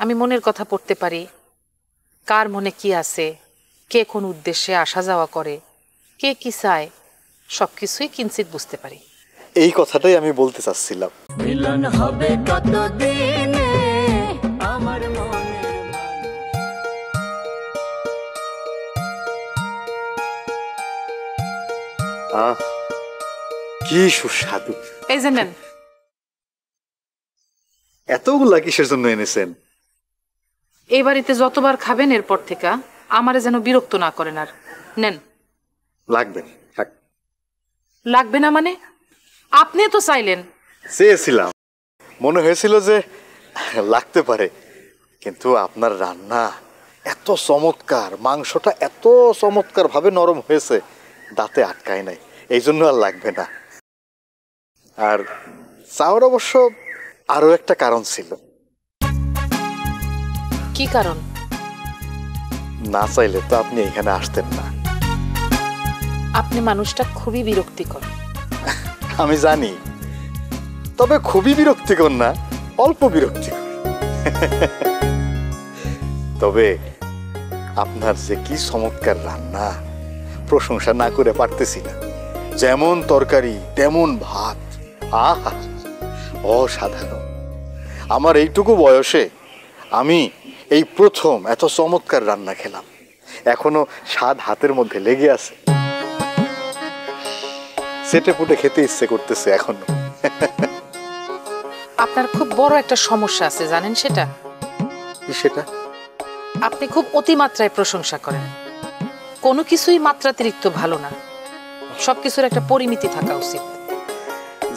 আমি মনের কথা পড়তে পারি, কার মনে কি আছে, কে কোন উদ্দেশ্যে আসা যাওয়া করে, কে কি চায়, সবকিছুই কিঞ্চিত বুঝতে পারি। এই কথাটাই আমি বলতে চাচ্ছিলাম। মিলন হবে কতদিনে আমার মনের কি সুস্বাদু। এই যে নেন। এতগুলা কিসের জন্য এনেছেন? এই বাড়িতে যতবার খাবেন এরপর থেকে আমারে যেন বিরক্ত না করেন। আর নেন। লাগবে না। লাগবে না মানে? আপনি তো চাইলেন। চেয়েছিলাম, মনে হয়েছিল যে লাগতে পারে, কিন্তু আপনার রান্না এত চমৎকার, মাংসটা এত চমৎকার ভাবে নরম হয়েছে, দাঁতে আটকায় নাই, এই জন্য আর লাগবে না। আর চাওয়ার অবশ্য আরো একটা কারণ ছিল। কি কারণ? না চাইলে তো আপনি এখানে আসতেন না। আপনি মানুষটা খুবই বিরক্তিকর। আমি জানি, তবে খুবই বিরক্তিকর না, অল্প বিরক্তিকর। তবে আপনার যে কি চমৎকার রান্না, প্রশংসা না করে পারতেছি না। যেমন তরকারি তেমন ভাত, আহা অসাধারণ। আমার এইটুকু বয়সে আমি এই প্রথম এত চমৎকার রান্না খেলাম, এখনো স্বাদ হাতের মধ্যে লেগে আছে, চেটে পুটে খেতে ইচ্ছে করতেছে এখনো। আপনার খুব বড় একটা সমস্যা আছে, জানেন সেটা? সেটা? আপনি খুব অতিমাত্রায় প্রশংসা করেন। কোনো কিছুই মাত্রাতিরিক্ত ভালো না, সবকিছুর একটা পরিমিতি থাকা উচিত।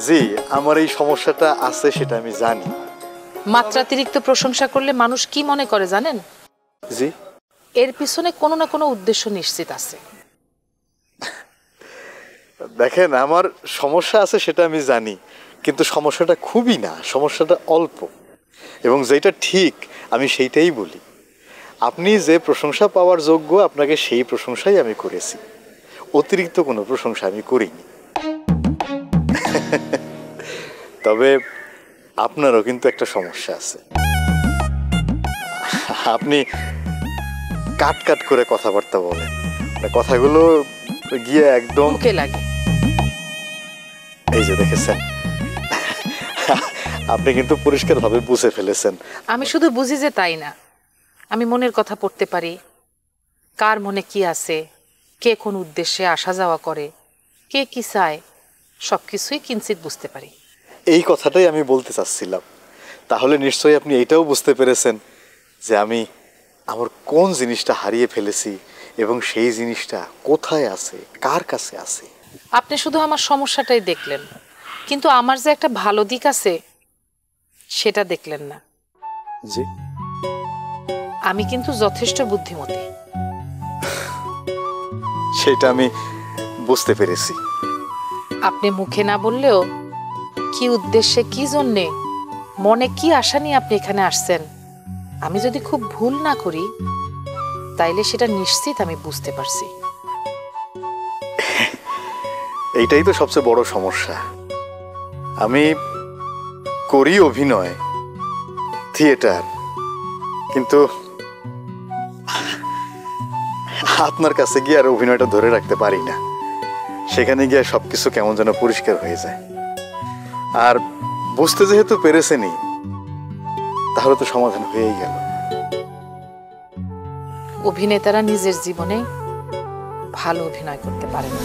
জি, আমার এই সমস্যাটা আছে, সেটা আমি জানি। মাত্রাতিরিক্ত প্রশংসা করলে মানুষ কি মনে করে জানেন? জি, এর পিছনে কোনো না কোনো উদ্দেশ্য নিশ্চিত আছে। দেখেন, আমার সমস্যা আছে সেটা আমি জানি, কিন্তু সমস্যাটা খুবই না, সমস্যাটা অল্প, এবং যেটা ঠিক আমি সেইটাই বলি। আপনি যে প্রশংসা পাওয়ার যোগ্য, আপনাকে সেই প্রশংসাই আমি করেছি, অতিরিক্ত কোনো প্রশংসা আমি করিনি। তবে আপনারও কিন্তু একটা সমস্যা আছে, আপনি কাট কাট করে কথাবার্তা বলেন, কথাগুলো গিয়ে একদম মুখে লাগে। এই যে দেখেছেন, আপনি কিন্তু পরিষ্কারভাবে বুঝে ফেলেছেন। আমি শুধু বুঝি যে তাই না, আমি মনের কথা পড়তে পারি, কার মনে কি আছে, কে কোন উদ্দেশ্যে আসা যাওয়া করে, কে কি চায়, সবকিছুই কিঞ্চিত বুঝতে পারি। এই কথাটাই আমি বলতে চাচ্ছিলাম। তাহলে নিশ্চয়ই আপনি এটাও বুঝতে পেরেছেন যে আমি আমার কোন জিনিসটা হারিয়ে ফেলেছি এবং সেই জিনিসটা কোথায় আছে, কার কাছে আছে। আপনি শুধু আমার সমস্যাটাই দেখলেন, কিন্তু আমার যে একটা ভালো দিক আছে সেটা দেখলেন না। জি, আমি কিন্তু যথেষ্ট বুদ্ধিমতী। সেটা আমি বুঝতে পেরেছি। আপনি মুখে না বললেও কি উদ্দেশ্যে, কি জন্যে, মনে কি আশা নিয়ে আপনি এখানে আসছেন, আমি যদি খুব ভুল না করি তাইলে সেটা নিশ্চিত আমি বুঝতে পারছি। এইটাই তো সবচেয়ে বড় সমস্যা। আমি করি অভিনয়, থিয়েটার, কিন্তু আপনার কাছে গিয়ে আর অভিনয়টা ধরে রাখতে পারি না। সেখানে গিয়ে সবকিছু কেমন যেন পরিষ্কার হয়ে যায়। আর বুঝতে যেহেতু পেরেছেনই, তাহলে তো সমাধান হয়েই গেল। অভিনেতারা নিজের জীবনে ভালো অভিনয় করতে পারে না।